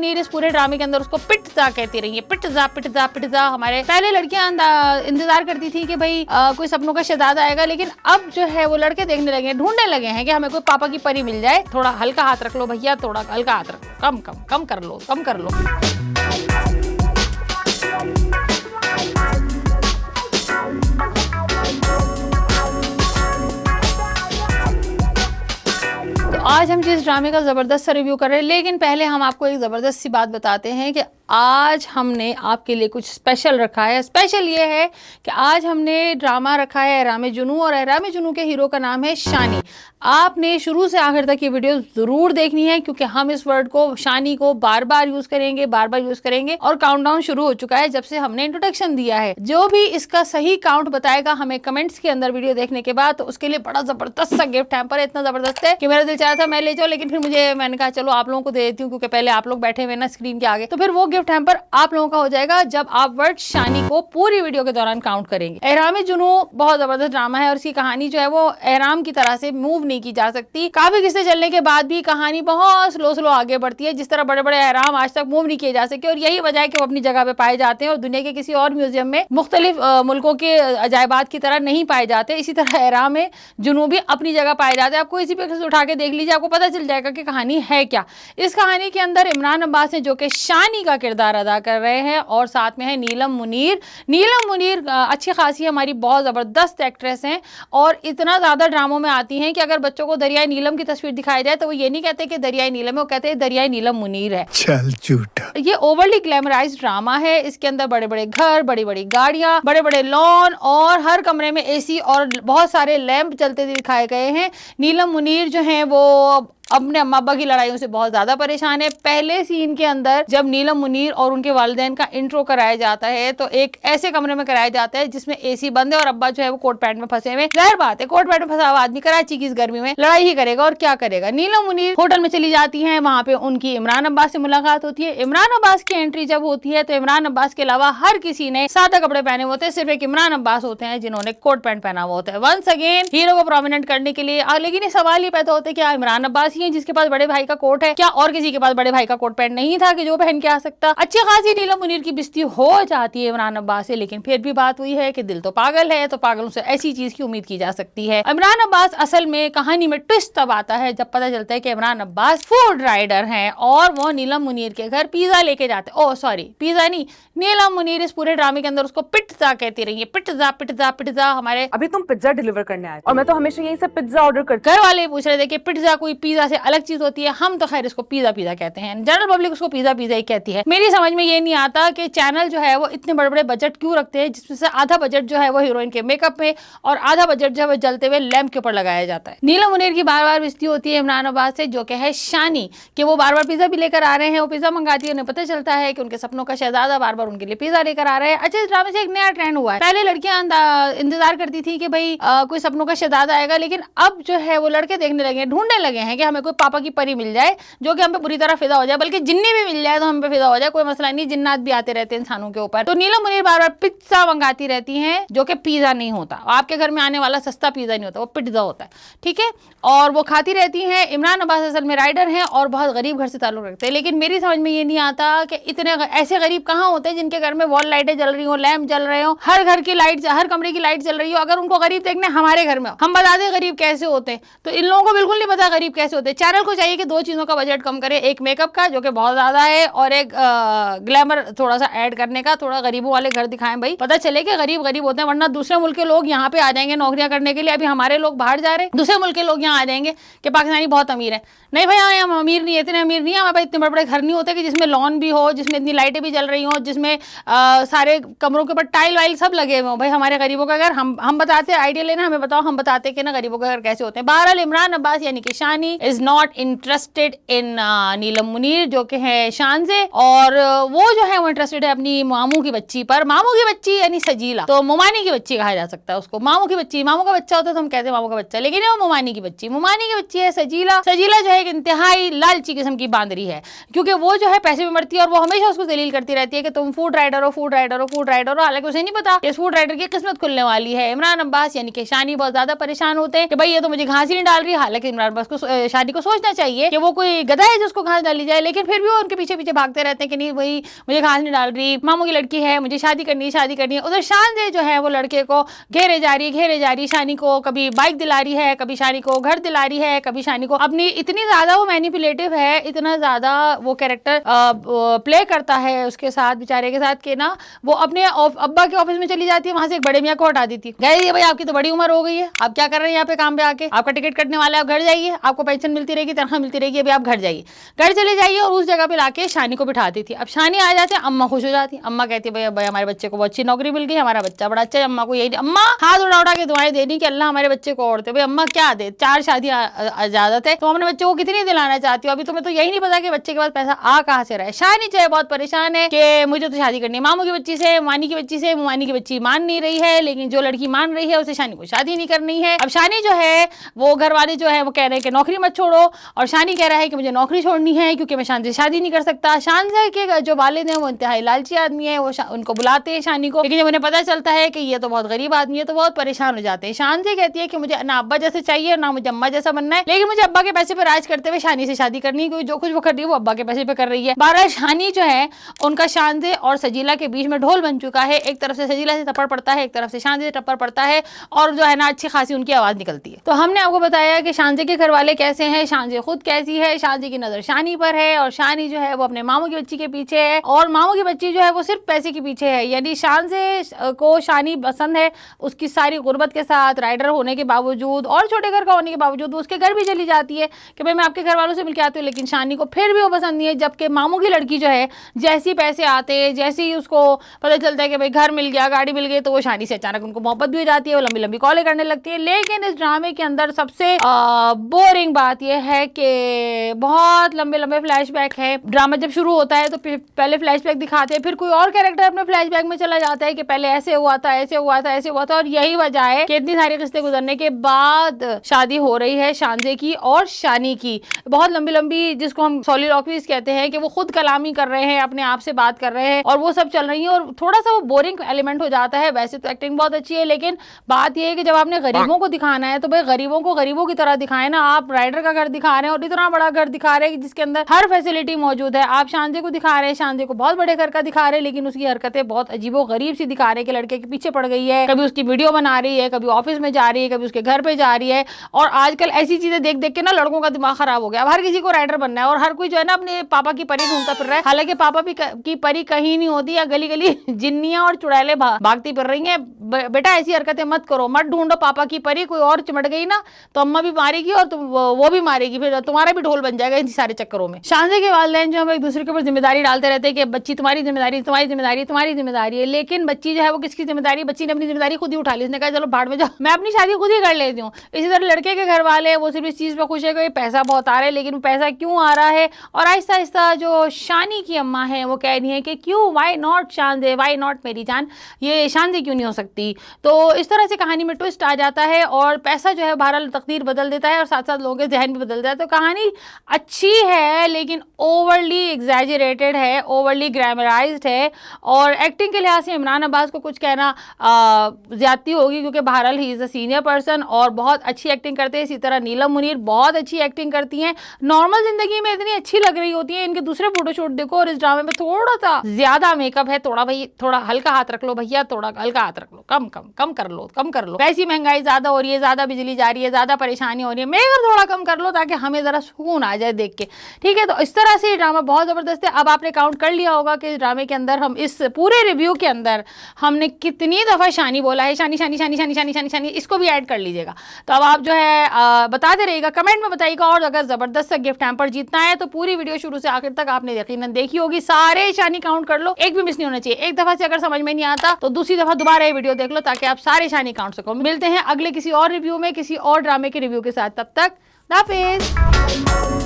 मुनीर इस पूरे ड्रामे के अंदर उसको पिट्जा कहती रही है, पिट्जा पिट्जा पिट्जा। हमारे पहले लड़कियां इंतजार करती थी कि भाई कोई सपनों का शहजादा आएगा, लेकिन अब जो है वो लड़के देखने लगे, ढूंढने लगे हैं कि हमें कोई पापा की परी मिल जाए। थोड़ा हल्का हाथ रख लो भैया, थोड़ा हल्का हाथ रख लो, कम कर लो, कम कर लो। आज हम जिस ड्रामे का ज़बरदस्त सा रिव्यू कर रहे हैं, लेकिन पहले हम आपको एक ज़बरदस्त सी बात बताते हैं कि आज हमने आपके लिए कुछ स्पेशल रखा है। स्पेशल ये है कि आज हमने ड्रामा रखा है एहरामे जुनू, और एहरामे जुनू के हीरो का नाम है शानी। आपने शुरू से आखिर तक ये वीडियो ज़रूर देखनी है, क्योंकि हम इस वर्ड को, शानी को, बार बार यूज़ करेंगे और काउंटडाउन शुरू हो चुका है जब से हमने इंट्रोडक्शन दिया है। जो भी इसका सही काउंट बताएगा हमें कमेंट्स के अंदर वीडियो देखने के बाद, तो उसके लिए बड़ा ज़बरदस्त सा गिफ्ट हैम्पर है। इतना ज़बरदस्त है कि मेरा दिल चाहा था मैं ले जाऊँ, लेकिन फिर मैंने कहा चलो आप लोगों को दे देती हूँ, क्योंकि पहले आप लोग बैठे हुए ना स्क्रीन के आगे। तो फिर वो गिफ्ट हैम्पर आप लोगों का हो जाएगा जब आप वर्ड शानी को पूरी वीडियो के दौरान काउंट करेंगे। एहरामे जुनू बहुत जबरदस्त ड्रामा है और उसकी कहानी जो है वो एहराम की तरह से मूव नहीं की जा सकती। काफी किस्से चलने के बाद भी कहानी बहुत स्लो आगे बढ़ती है, जिस तरह बड़े बड़े एहराम आज तक मूव नहीं किए जा सके, और यही वजह है कि वो अपनी जगह पे पाए जाते हैं और दुनिया के किसी और म्यूजियम में मुख्तलिफ मुल्कों के अजायबात की तरह नहीं पाए जाते। इसी तरह एहरामे जुनू भी अपनी जगह पाए जाते हैं। आपको इसी पे उठा के देख लीजिए, आपको पता चल जाएगा कि कहानी है क्या। इस कहानी के अंदर इमरान अब्बास है जो कि शानी का किरदार अदा कर रहे हैं, और साथ में है नीलम मुनीर। नीलम मुनीर अच्छी खासी हमारी बहुत ज़बरदस्त एक्ट्रेस हैं, और इतना ज़्यादा ड्रामों में आती हैं कि अगर बच्चों को दरियाई नीलम की तस्वीर दिखाई जाए तो वो ये नहीं कहते कि दरियाई नीलम है, वो कहते हैं दरियाई नीलम मुनीर है। चल झूठा। ये ओवरली ग्लैमराइज्ड ड्रामा है। इसके अंदर बड़े बड़े घर, बड़ी बड़ी गाड़ियां, बड़े बड़े लॉन, और हर कमरे में एसी और बहुत सारे लैंप चलते दिखाए गए हैं। नीलम मुनीर जो है वो अपने अम्मा अब्बा की लड़ाइयों से बहुत ज्यादा परेशान है। पहले सीन के अंदर जब नीलम मुनीर और उनके वालिदैन का इंट्रो कराया जाता है तो एक ऐसे कमरे में कराया जाता है जिसमें एसी बंद है और अब्बा जो है वो कोट पैंट में फंसे हुए। जाहिर बात है कोट पैंट में फंसा हुआ आदमी कराची की इस गर्मी में लड़ाई ही करेगा, और क्या करेगा। नीलम मुनीर होटल में चली जाती है, वहां पे उनकी इमरान अब्बास से मुलाकात होती है। इमरान अब्बास की एंट्री जब होती है तो इमरान अब्बास के अलावा हर किसी ने सादा कपड़े पहने होते हैं, सिर्फ एक इमरान अब्बास होते हैं जिन्होंने कोट पैंट पहना हुआ होता है। वंस अगेन हीरो को प्रोमिनेंट करने के लिए, लेकिन ये सवाल ही पैदा होता है क्या इमरान अब्बास ही है जिसके पास बड़े भाई का कोट है? क्या और किसी के पास बड़े भाई का कोट पैंट नहीं था कि जो पहन के आ सकता? अच्छी खासी नीलम मुनीर की बिस्ती हो जाती है इमरान अब्बास से, लेकिन फिर भी बात हुई है कि दिल तो पागल है, तो पागलों से ऐसी चीज की उम्मीद की जा सकती है। इमरान अब्बास असल में कहानी में ट्विस्ट तब आता है जब पता चलता है कि इमरान अब्बास फूड राइडर हैं और वो नीलम मुनीर के घर पिज्जा लेके जाते हैं। ओह सॉरी, पिज्जा नहीं, नीलम मुनीर इस पूरे ड्रामे के अंदर उसको पिट्जा कहती रही है, पिट्जा पिट्जा पिट्जा। हमारे अभी तुम पिज्जा डिलीवर करने आए और मैं तो हमेशा यही सब पिज्जा ऑर्डर करती। घर वाले पूछ रहे थे कि पिज्जा कोई पिज्जा से अलग चीज होती है? हम तो खैर इसको पिज्जा पिज्जा कहते हैं, जनरल पब्लिक उसको पिज्जा पिज्जा ही कहती है। मेरी समझ में ये नहीं आता कि चैनल जो है वो इतने बड़े बड़े बजट क्यों रखते हैं, जिसमें से आधा बजट जो है वो हीरोइन के मेकअप में और आधा बजट जो है वो जलते हुए लैंप के ऊपर लगाया जाता है। नीलम मुनीर की बार बार बिस्ती होती है इमरान अब्बास से जो कि है शानी, कि वो बार बार पिज्जा भी लेकर आ रहे हैं। वो पिज्जा मंगाती है, उन्हें पता चलता है कि उनके सपनों का शहजादा बार बार उनके लिए पिज्जा लेकर आ रहा है। अच्छा, इस ड्रामे से एक नया ट्रेंड हुआ है। पहले लड़कियां इंतजार करती थी कि भाई कोई सपनों का शहजादा आएगा, लेकिन अब जो है वो लड़के देखने लगे, ढूंढने लगे हैं कि हमें कोई पापा की परी मिल जाए जो कि हम पे बुरी तरह फिदा हो जाए, बल्कि जिन्नी भी मिल जाए तो हम पे फिदा हो जाए, कोई मसला नहीं। जिन्नात भी आते रहते हैं इंसानों के ऊपर। तो नीलम मुनीर बार बार पिज्जा मंगाती रहती हैं जो कि पिज्जा नहीं होता, आपके घर में आने वाला सस्ता पिज्जा नहीं होता, वो पिज्जा होता है, ठीक है। और वो खाती रहती हैं। इमरान अब्बास असल में राइडर हैं और बहुत गरीब घर से ताल्लुक रखते हैं, लेकिन मेरी समझ में ये नहीं आता कि इतने ऐसे गरीब कहाँ होते हैं जिनके घर में वॉल लाइटें जल रही हो, लैंप जल रहे हो, हर घर की लाइट, हर कमरे की लाइट जल रही हो। अगर उनको गरीब देखने हमारे घर में, हम बता दें गरीब कैसे होते हैं, तो इन लोगों को बिल्कुल नहीं पता गरीब कैसे होते हैं। चैनल को चाहिए कि दो चीजों का बजट कम करे, एक मेकअप का जो कि बहुत ज्यादा है, और एक ग्लैमर थोड़ा सा ऐड करने का, थोड़ा गरीबों वाले घर दिखाएं भाई, पता चले कि गरीब गरीब होते हैं। वरना दूसरे मुल्क के लोग यहाँ पे आ जाएंगे नौकरियां करने के लिए। अभी हमारे लोग बाहर जा रहे हैं, दूसरे मुल्क के लोग यहाँ आ जाएंगे कि पाकिस्तानी बहुत अमीर है। नहीं भाई, हम अमीर नहीं है, इतने अमीर नहीं है हमारे पास, इतने बड़े बड़े घर नहीं होते कि जिसमें लॉन भी हो, जिसमें इतनी लाइटें भी जल रही हो, जिसमें सारे कमरों के ऊपर टाइल वाइल सब लगे हुए हो। भाई हमारे गरीबों का घर हम बताते हैं, आइडिया लेना, हमें बताओ, हम बताते हैं कि ना गरीबों का घर कैसे होते हैं। बहरहाल इमरान अब्बास यानी कि शानी इज नॉट इंटरेस्टेड इन नीलम मुनीर जो कि है शान से, और वो जो है वो इंटरेस्टेड है अपनी मामू की बच्ची पर। मामू की बच्ची यानी सजीला, तो मुमानी की बच्ची कहा जा सकता है उसको। मामू की बच्ची, मामू का बच्चा होता तो हम कहते हैं मामू का बच्चा, लेकिन वो मुमानी की बच्ची, मुमानी की बच्ची है सजीला। सजीला जो है एक इंतहाई लालची किस्म की बांदरी है, क्योंकि वो जो है पैसे में मरती है और वो हमेशा उसको दलील करती रहती है कि तुम फूड राइडर हो, फूड राइडर हो, फूड राइडर हो। हालांकि उसे नहीं पता इस फूड राइडर की किस्मत खुलने वाली है। इमरान अब्बास यानी कि शानी बहुत ज्यादा परेशान होते हैं कि भाई ये तो मुझे घास ही नहीं डाल रही। हालांकि इमरान अब्बास को शानी को सोचना चाहिए कि वो कोई गधा है जिसको घास डाली जाए, लेकिन फिर भी वो उनके पीछे पीछे भागते रहते हैं कि नहीं वही मुझे घास नहीं डाल रही, मामू की लड़की है, मुझे शादी करनी है, शादी करनी है। उधर शानजे जो है वो लड़के को घेरे जा रही है, शानी को कभी बाइक दिला रही है, कभी शानी को घर दिला रही है, कभी शानी को अपनी, इतनी ज्यादा वो मैनिपुलेटिव है, इतना ज्यादा वो कैरेक्टर प्ले करता है उसके साथ, बेचारे के साथ, कि ना वो अपने अब्बा के ऑफिस में चली जाती है, वहां से एक बड़े मियाँ को हटा देती है, गए भाई आपकी तो बड़ी उम्र हो गई है, आप क्या कर रहे हैं यहाँ पे काम पे आके, आपका टिकट कटने वाला है, आप घर जाइए, आपको पेंशन मिलती रहेगी, तनख्वाह मिलती रहेगी, अभी आप घर जाइए, घर चले जाइए। और उस जगह पे लाके शानी को बिठाती थी। अब शानी आ जाती है, अम्मा खुश हो जाती है, अम्मा कहती है भाई हमारे बच्चे को बहुत अच्छी नौकरी मिल गई, हमारा बच्चा बड़ा अच्छा है, अम्मा को यही, अम्मा हाथ उठा के दुआएं देनी कि अल्लाह हमारे बच्चे को और दे। भाई अम्मा क्या दे, 4 शादी इजाजत है, तो अपने बच्चे को कितनी दिलाना चाहती हो, अभी तुम्हें तो यही नहीं पता कि बच्चे के पास पैसा आ कहाँ से रहा है। शानी चाहे बहुत परेशान है कि मुझे तो शादी करनी है मामू की बच्ची से, मानी की बच्ची से, मानी की बच्ची मान नहीं रही है, लेकिन जो लड़की मान रही है उसे शानी को शादी नहीं करनी है। अब शानी जो है वो घर वाले जो है वो कह रहे हैं कि नौकरी मत छोड़ो, और शानी कह रहा है कि मुझे नौकरी छोड़नी है क्योंकि मैं शान से शादी नहीं कर सकता। शान के जो वालिद हैं वो इंतहाई लालची आदमी है, वो उनको बुलाते हैं शानी को, लेकिन जब उन्हें पता चलता है कि ये तो बहुत गरीब आदमी है तो बहुत परेशान हो जाते हैं। शान से कहती है कि मुझे ना अब्बा जैसे चाहिए ना मुझे अम्मा जैसा बनना है, लेकिन मुझे अब्बा के पैसे पे राज करते हुए शानी से शादी करनी है, क्योंकि जो कुछ वो कर रही है वो अब्बा के पैसे पे कर रही है। बहरहाल शानी जो है उनका शानजे और सजीला के बीच में ढोल बन चुका है, एक तरफ से सजीला से थप्पड़ पड़ता है, एक तरफ से शानजे से थप्पड़ पड़ता है, और जो है ना अच्छी खासी उनकी आवाज निकलती है। तो हमने आपको बताया कि शानजे के घर वाले कैसे हैं, शानजे खुद कैसी है, शानजे की नजर शानी पर है, और शानी जो है वो अपने मामू की बच्ची के पीछे है, और मामू की बच्ची जो है वो सिर्फ पैसे के पीछे है। यानी शानजे को शानी पसंद है, उसकी सारी गुर्बत के साथ, राइडर होने के बावजूद और छोटे घर का होने के बावजूद उसके घर भी चली जाती है कि भाई मैं आपके घर वालों से मिलके आती हूँ, लेकिन शानी को फिर भी वो पसंद नहीं है। जबकि मामू की लड़की जो है जैसी पैसे आते हैं, जैसे ही उसको पता चलता है कि भाई घर मिल गया, गाड़ी मिल गई, तो वो शानी से अचानक उनको मोहब्बत भी हो जाती है, वो लंबी लंबी कॉलें करने लगती है। लेकिन इस ड्रामे के अंदर सबसे बोरिंग बात यह है कि बहुत लंबे लंबे फ्लैशबैक है। ड्रामा जब शुरू होता है तो पहले फ्लैशबैक दिखाते हैं, फिर कोई और कैरेक्टर अपने फ्लैशबैक में चला जाता है कि पहले ऐसे हुआ था, ऐसे हुआ था, ऐसे हुआ था, और यही वजह है कि इतनी सारी किस्तें गुजरने के बाद शादी हो रही है शानजे की और शानी की। बहुत लंबी लंबी, जिसको हम सॉलिलॉक्वीज कहते हैं, कि वो खुद कलामी कर रहे हैं, अपने आप से बात कर रहे हैं, और वो सब चल रही है, और थोड़ा सा वो बोरिंग एलिमेंट हो जाता है। वैसे तो एक्टिंग बहुत अच्छी है, लेकिन बात यह है कि जब आपने गरीबों को दिखाना है तो भाई गरीबों को गरीबों की तरह दिखाए ना। आप राइडर का घर दिखा रहे हैं और इतना बड़ा घर दिखा रहे हैं जिसके अंदर हर फैसिलिटी मौजूद है। आप शानजे को दिखा रहे हैं, शानजे को बहुत बड़े घर का दिखा रहे हैं, लेकिन उसकी हरकतें बहुत अजीबो गरीब सी दिखा रहे हैं कि लड़के के पीछे पड़ गई है, कभी उसकी वीडियो बना रही है, कभी ऑफिस में जा रही है, कभी उसके घर पे जा रही है। और आजकल ऐसी चीजें देख देख के ना लड़कों का दिमाग खराब हो गया। अब हर किसी को राइडर बनना है, और हर कोई जो है ना अपने पापा की परी ढूंढता फिर रहा है, हालांकि पापा की परी कहीं नहीं होती, या गली गली जिन्नियां और चुड़ैले भागती फिर रही हैं। बेटा ऐसी हरकतें मत करो, मत ढूंढो पापा की परी, कोई और चिमट गई ना तो अम्मा भी मारेगी और वो भी मारेगी, फिर तुम्हारा भी ढोल बन जाएगा इन सारे चक्करों में। शानजे के वालिदैन जो हम एक दूसरे के ऊपर जिम्मेदारी डालते रहते हैं कि बच्ची तुम्हारी जिम्मेदारी, तुम्हारी जिम्मेदारी, तुम्हारी जिम्मेदारी है, लेकिन बच्ची जो है वो किसकी जिम्मेदारी, बच्ची ने अपनी जिम्मेदारी खुद ही उठा ली। उसने कहा चलो भाड़ में जाओ, मैं अपनी शादी खुद ही कर लेती हूँ। इसी तरह लड़के के घर वाले वो सिर्फ इस चीज पर खुश है कि पैसा बहुत आ रहा है, लेकिन पैसा क्यों आ रहा है, और आहिस्ता आहिस्ता जो शानी की अम्मा है वो कह रही है कि क्यों, वाई नॉट शानजे, वाई नॉट मेरी जान, ये शानजे क्यों नहीं हो सकती। तो इस तरह से कहानी में ट्विस्ट आ जाता है, और पैसा जो है बहरहाल तकदीर बदल देता है, और साथ साथ लोगों के जहन भी बदल देता है। तो कहानी अच्छी है, लेकिन ओवरली एग्जैजरेटेड है, ओवरली ग्रामराइज्ड है, और एक्टिंग के लिहाज से इमरान अब्बास को कुछ कहना ज्यादती होगी, क्योंकि बहरहाल he is a senior person और बहुत अच्छी एक्टिंग करते हैं। इसी तरह नीलम मुनीर बहुत अच्छी एक्टिंग करती हैं, नॉर्मल जिंदगी में इतनी अच्छी लग रही होती है। इनके दूसरे फोटोशूट देखो, और इस ड्रामे में थोड़ा सा ज्यादा मेकअप है, थोड़ा हल्का हाथ रख लो भैया, थोड़ा हल्का हाथ रख लो, कम कर लो। वैसी महंगाई ज्यादा हो रही है, ज्यादा बिजली जा रही है, ज्यादा परेशानी हो रही है, मेकअप थोड़ा कम कर लो ताकि हमें जरा सुकून आ जाए देख के, ठीक है। तो इस तरह से ड्रामा बहुत जबरदस्त है। अब आपने काउंट कर लिया होगा कि ड्रामे के अंदर हम इस पूरे रिव्यू के अंदर हमने कितनी दफा शानी बोला है, शानी शानी शानी शानी शानी शानी शानी, इसको भी ऐड कर लीजिएगा। तो अब आप जो है बताते रहिएगा, कमेंट में बताइएगा, और अगर जबरदस्त सा गिफ्ट हैम्पर जीतना है तो पूरी वीडियो शुरू से आखिर तक आपने यकीनन देखी होगी, सारे शानी काउंट कर लो, एक भी मिस नहीं होना चाहिए। एक दफा से अगर समझ में नहीं आता तो दूसरी दफा दोबारा ये वीडियो देख लो ताकि आप सारे शानी काउंट सको। मिलते हैं अगले किसी और रिव्यू में, किसी और ड्रामे के रिव्यू के साथ, तब तक हाफिज।